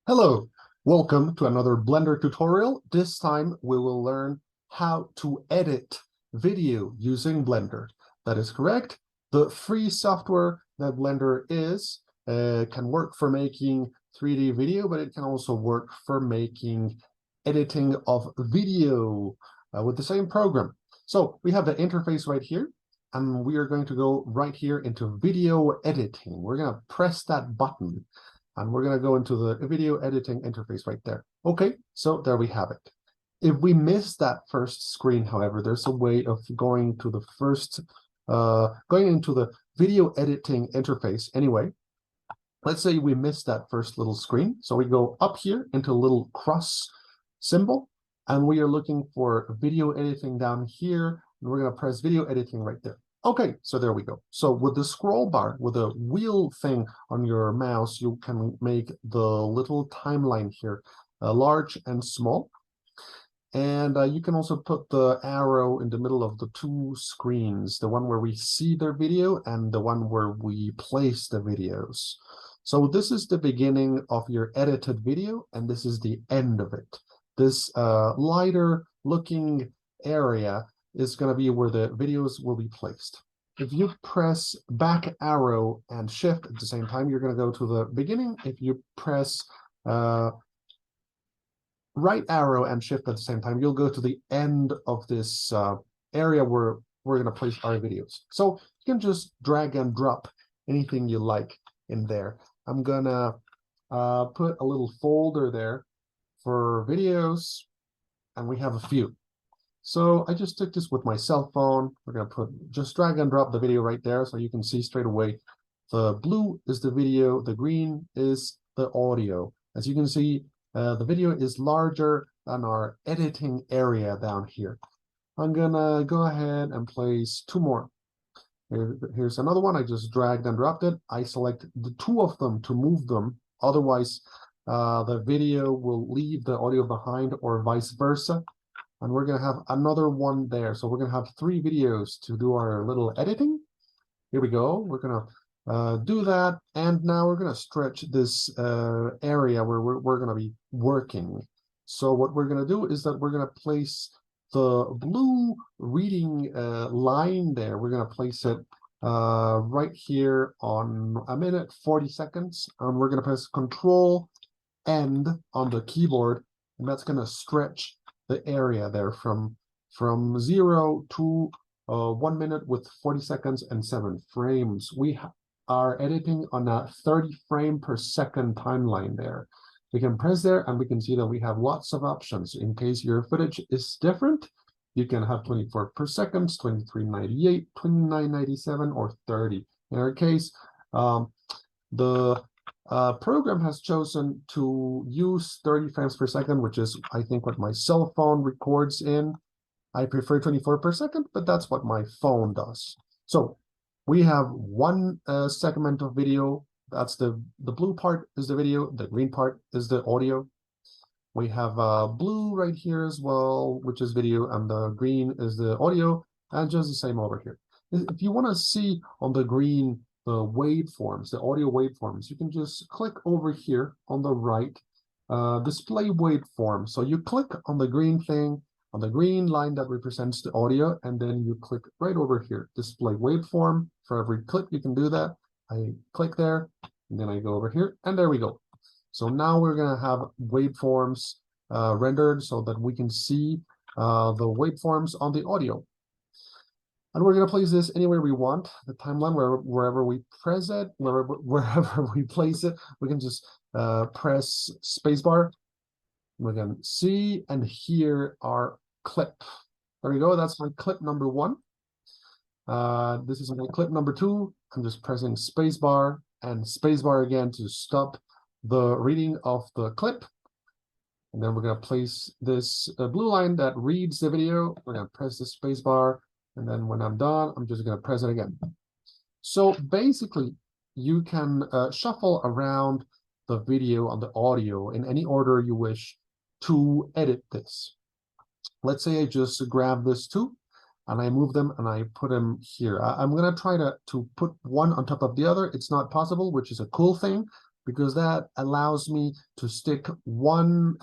Hello, welcome to another Blender tutorial. This time we will learn how to edit video using Blender. That is correct. The free software that Blender is can work for making 3D video, but it can also work for making editing of video with the same program. So we have the interface right here, and we are going to go right here into video editing. We're going to press that button. And we're going to go into the video editing interface right there. Okay, so there we have it. If we miss that first screen, however, there's a way of going to the going into the video editing interface anyway. Let's say we missed that first little screen. So we go up here into a little cross symbol, and we are looking for video editing down here. And we're going to press video editing right there. Okay, so there we go. So with the scroll bar, with the wheel thing on your mouse, you can make the little timeline here large and small. And you can also put the arrow in the middle of the two screens, the one where we see their video and the one where we place the videos. So this is the beginning of your edited video, and this is the end of it. This lighter looking area is going to be where the videos will be placed. If you press back arrow and shift at the same time, you're going to go to the beginning. If you press right arrow and shift at the same time, you'll go to the end of this area where we're going to place our videos. So you can just drag and drop anything you like in there. I'm going to put a little folder there for videos, and we have a few. So I just took this with my cell phone. We're going to just drag and drop the video right there so you can see straight away. The blue is the video, the green is the audio. As you can see, the video is larger than our editing area down here. I'm going to go ahead and place two more. Here's another one. I just dragged and dropped it. I select the two of them to move them. Otherwise, the video will leave the audio behind, or vice versa. And we're going to have another one there. So we're going to have three videos to do our little editing. Here we go. We're going to do that. And now we're going to stretch this area where we're going to be working. So what we're going to do is that we're going to place the blue reading line there. We're going to place it right here on 1 minute 40 seconds. And we're going to press Control End on the keyboard. And that's going to stretch the area there from 0 to 1 minute with 40 seconds and 7 frames. We are editing on a 30 frame per second timeline there. We can press there and we can see that we have lots of options. In case your footage is different, you can have 24 per second, 2398, 2997, or 30. In our case, the program has chosen to use 30 frames per second, which is, I think, what my cell phone records in. I prefer 24 per second, but that's what my phone does. So we have one segment of video. That's the blue part is the video. The green part is the audio. We have blue right here as well, which is video, and the green is the audio, and just the same over here. If you want to see on the green the waveforms, the audio waveforms, you can just click over here on the right, display waveform. So you click on the green thing, on the green line that represents the audio, and then you click right over here, display waveform. For every click, you can do that. I click there, and then I go over here, and there we go. So now we're going to have waveforms rendered so that we can see the waveforms on the audio. And we're going to place this anywhere we want, the timeline, wherever we press it, wherever we place it. We can just press spacebar. We can see and hear our clip. There we go. That's my clip number 1. This is my clip number 2. I'm just pressing spacebar and spacebar again to stop the reading of the clip. And then we're going to place this blue line that reads the video. We're going to press the spacebar. And then when I'm done, I'm just going to press it again. So basically, you can shuffle around the video and the audio in any order you wish to edit this. Let's say I just grab this two, and I move them, and I put them here. I'm going to try to put one on top of the other. It's not possible, which is a cool thing. because that allows me to stick one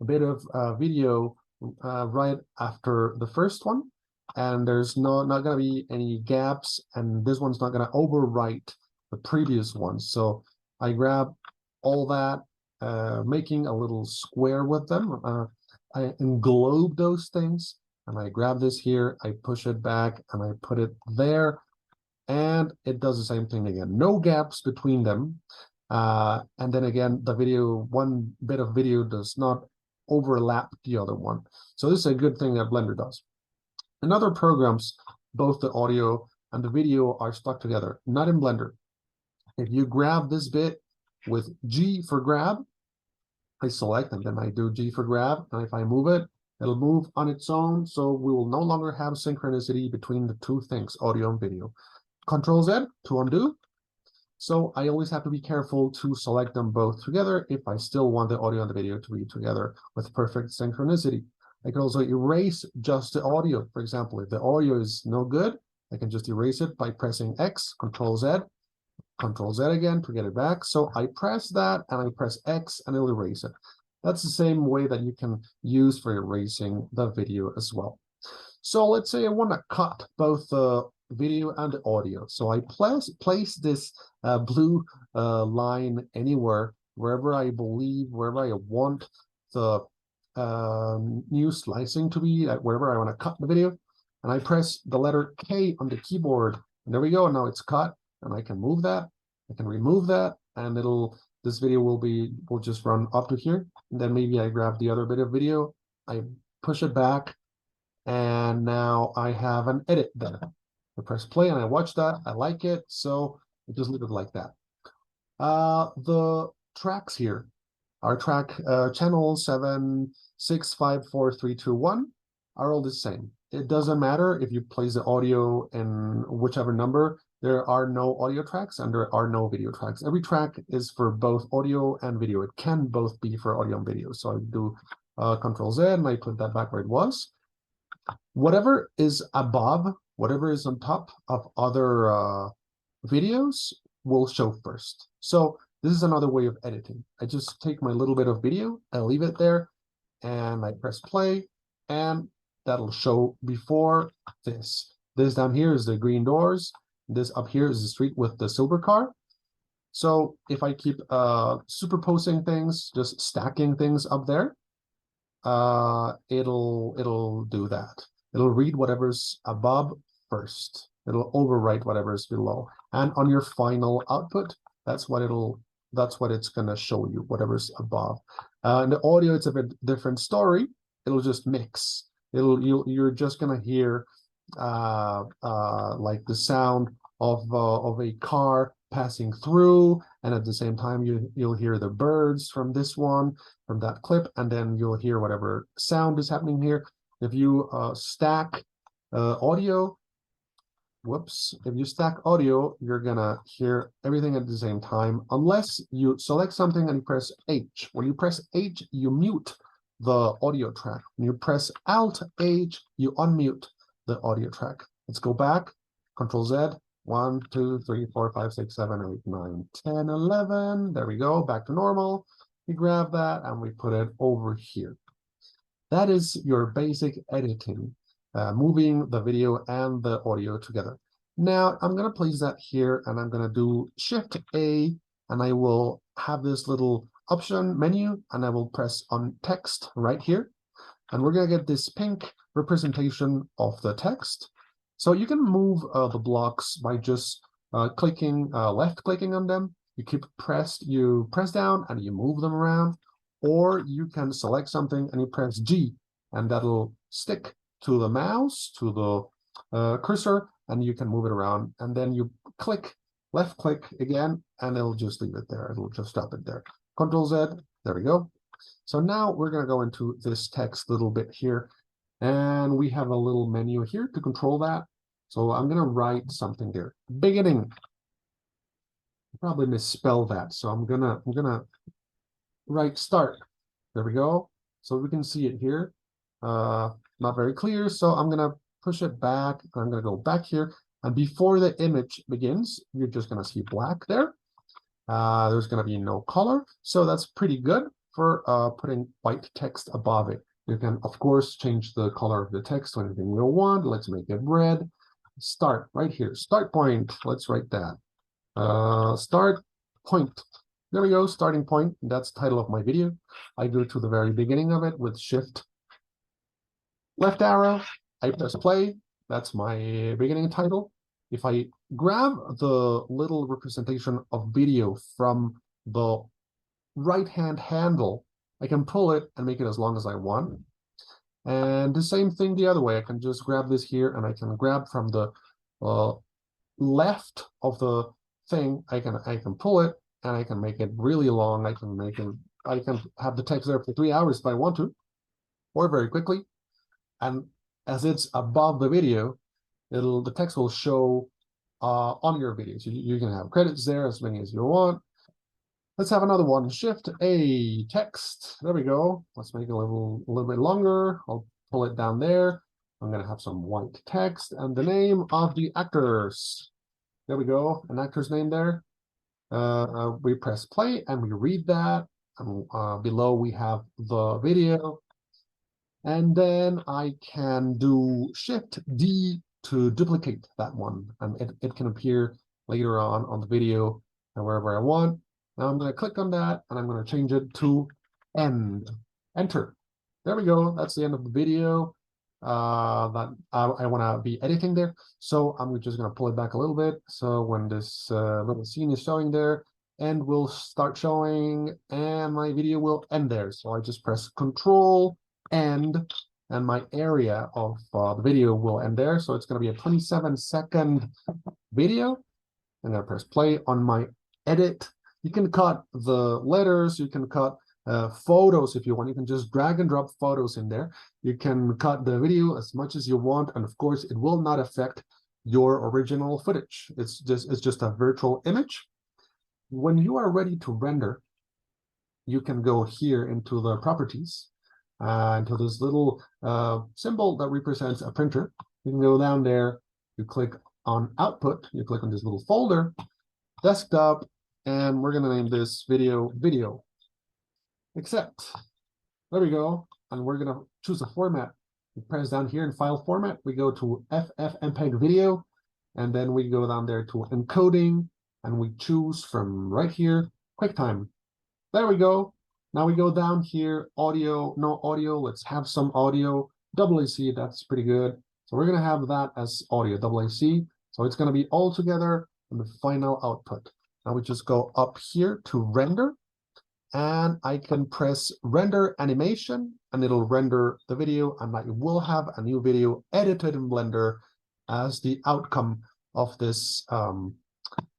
bit of video right after the first one, and there's not going to be any gaps, and this one's not going to overwrite the previous one. So I grab all that, making a little square with them. I englobe those things, and I grab this here, I push it back, and I put it there, and it does the same thing again. No gaps between them. And then again, the video, one bit of video does not overlap the other one. So this is a good thing that Blender does. In other programs, both the audio and the video are stuck together, not in Blender. If you grab this bit with G for grab, I select and then I do G for grab, and if I move it, it'll move on its own, so we will no longer have synchronicity between the two things, audio and video. Control Z to undo. So I always have to be careful to select them both together if I still want the audio and the video to be together with perfect synchronicity. I can also erase just the audio. For example, if the audio is no good, I can just erase it by pressing X, Control Z again to get it back. So I press that and I press X and it'll erase it. That's the same way that you can use for erasing the video as well. So let's say I want to cut both the video and the audio. So I place this blue line anywhere, wherever I want the new slicing to be, wherever I want to cut the video. And I press the letter K on the keyboard. And there we go. Now it's cut. And I can move that, I can remove that, and this video will just run up to here. And then maybe I grab the other bit of video, I push it back, and now I have an edit there. I press play and I watch that, I like it, so I just leave it like that. The tracks here, our track channel 7654321 are all the same. It doesn't matter if you place the audio in whichever number. There are no audio tracks and there are no video tracks. Every track is for both audio and video. It can both be for audio and video. So I do Control Z and I put that back where it was. Whatever is above, whatever is on top of other videos will show first. So this is another way of editing. I just take my little bit of video, I leave it there, and I press play, and that'll show before this. This down here is the green doors. This up here is the street with the silver car. So if I keep superposing things, just stacking things up there, it'll do that. It'll read whatever's above first. It'll overwrite whatever's below. And on your final output, that's what it's gonna show you, whatever's above. In the audio, it's a bit different story. It'll just mix. You're just gonna hear like the sound of a car passing through, and at the same time you'll hear the birds from this one, from that clip, and then you'll hear whatever sound is happening here. If you stack audio, if you stack audio, you're gonna hear everything at the same time, unless you select something and you press H. When you press H, you mute the audio track. When you press Alt H, you unmute the audio track. Let's go back, Control Z, 1, 2, 3, 4, 5, 6, 7, 8, 9, 10, 11. There we go, back to normal. We grab that and we put it over here. That is your basic editing, moving the video and the audio together. Now I'm gonna place that here and I'm gonna do Shift A, and I will have this little option menu, and I will press on text right here. And we're gonna get this pink representation of the text. So you can move the blocks by just left clicking on them. You press down and you move them around, or you can select something and you press G, and that'll stick to the mouse, to the cursor, and you can move it around. And then you left click again, and it'll just leave it there. It'll just stop it there. Control Z, there we go. So now we're gonna go into this text little bit here, and we have a little menu here to control that. So I'm gonna write something there. Beginning. I probably misspell that, so I'm gonna write start. There we go. So we can see it here. Not very clear, so I'm gonna push it back. I'm gonna go back here, and before the image begins, you're just gonna see black there. There's going to be no color, so that's pretty good for putting white text above it. You can, of course, change the color of the text to anything you want. Let's make it red. Start right here. Start point. Let's write that. Start point. There we go. Starting point. That's the title of my video. I go to the very beginning of it with Shift left arrow. I press play. That's my beginning title. If I grab the little representation of video from the right-hand handle, I can pull it and make it as long as I want. And the same thing the other way. I can just grab this here, and I can grab from the left of the thing. I can pull it, and I can make it really long. I can have the text there for 3 hours if I want to, or very quickly. And as it's above the video, the text will show on your video. So you can have credits there as many as you want. Let's have another one. Shift A, text. There we go. Let's make it a little bit longer. I'll pull it down there. I'm going to have some white text and the name of the actors. There we go. An actor's name there. We press play and we read that. And below we have the video. And then I can do Shift D to duplicate that one. And it can appear later on the video and wherever I want. Now I'm going to click on that and I'm going to change it to end. Enter. There we go. That's the end of the video that I want to be editing there. So I'm just going to pull it back a little bit. So when this little scene is showing there, and will start showing, and my video will end there. So I just press Control End, and my area of the video will end there. So it's going to be a 27-second video. I'm going to press play on my edit. You can cut the letters, you can cut photos if you want. You can just drag and drop photos in there. You can cut the video as much as you want, and of course it will not affect your original footage. It's just a virtual image. When you are ready to render, you can go here into the properties, into this little symbol that represents a printer. You can go down there, you click on output, you click on this little folder, desktop, and we're going to name this video accept. There we go. And we're going to choose a format. We press down here in file format. We go to FFmpeg video, and then we go down there to encoding, and we choose from right here QuickTime. There we go. Now we go down here, audio, no audio. Let's have some audio. AAC, that's pretty good. So we're going to have that as audio, AAC. So it's going to be all together in the final output. Now we just go up here to render, and I can press render animation, and it'll render the video, and I will have a new video edited in Blender as the outcome of this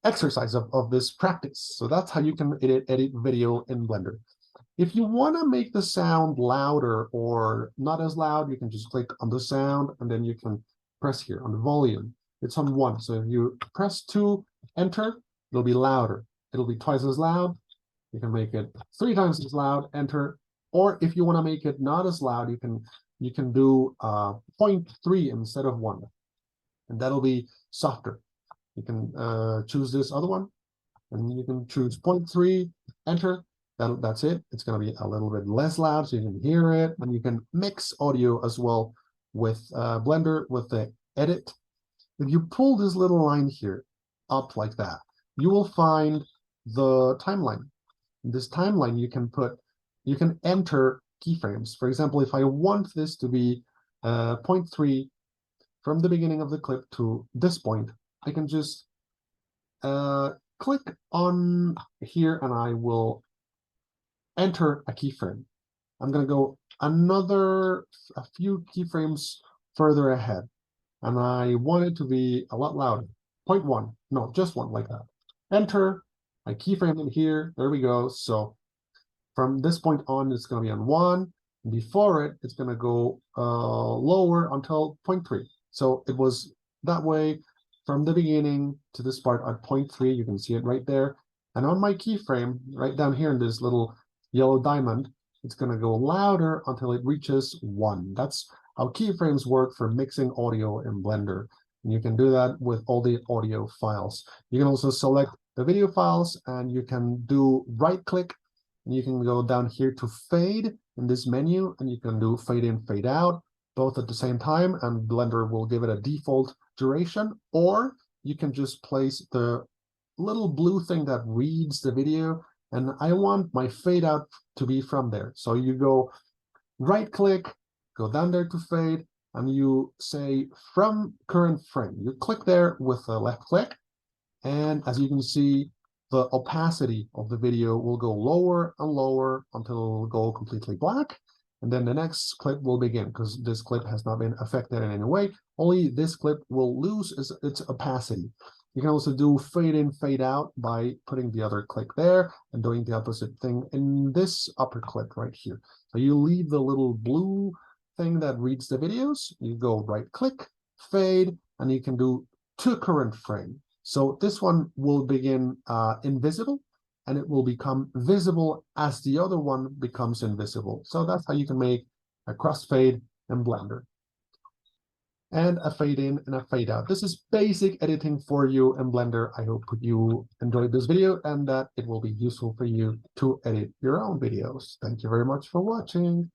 exercise, of this practice. So that's how you can edit video in Blender. If you want to make the sound louder or not as loud, you can just click on the sound, and then you can press here on the volume. It's on 1. So if you press 2, enter, it'll be louder. It'll be twice as loud. You can make it 3 times as loud, enter. Or if you want to make it not as loud, you can do 0.3 instead of 1. And that'll be softer. You can choose this other one, and you can choose 0.3, enter. That's it. It's going to be a little bit less loud so you can hear it. And you can mix audio as well with Blender with the edit. If you pull this little line here up like that, you will find the timeline. In this timeline, you can enter keyframes. For example, if I want this to be 0.3 from the beginning of the clip to this point, I can just click on here, and I will enter a keyframe. I'm going to go a few keyframes further ahead, and I want it to be a lot louder. 0.1, no, just 1, like that. Enter, I keyframe in here, there we go. So from this point on, it's going to be on 1. Before it, it's going to go lower until 0.3. So it was that way from the beginning to this part at 0.3. You can see it right there. And on my keyframe, right down here in this little yellow diamond, it's going to go louder until it reaches 1. That's how keyframes work for mixing audio in Blender. And you can do that with all the audio files. You can also select the video files, and you can do right click, and you can go down here to fade in this menu, and you can do fade in, fade out, both at the same time, and Blender will give it a default duration, or you can just place the little blue thing that reads the video, and I want my fade out to be from there. So you go right click, go down there to fade, and you say from current frame. You click there with a left click, and as you can see, the opacity of the video will go lower and lower until it will go completely black. And then the next clip will begin, because this clip has not been affected in any way. Only this clip will lose its opacity. You can also do fade in, fade out by putting the other click there and doing the opposite thing in this upper clip right here. So you leave the little blue thing that reads the videos, you go right click, fade, and you can do to current frame. So this one will begin invisible, and it will become visible as the other one becomes invisible. So that's how you can make a crossfade in Blender. And a fade in and a fade out. This is basic editing for you in Blender. I hope you enjoyed this video and that it will be useful for you to edit your own videos. Thank you very much for watching.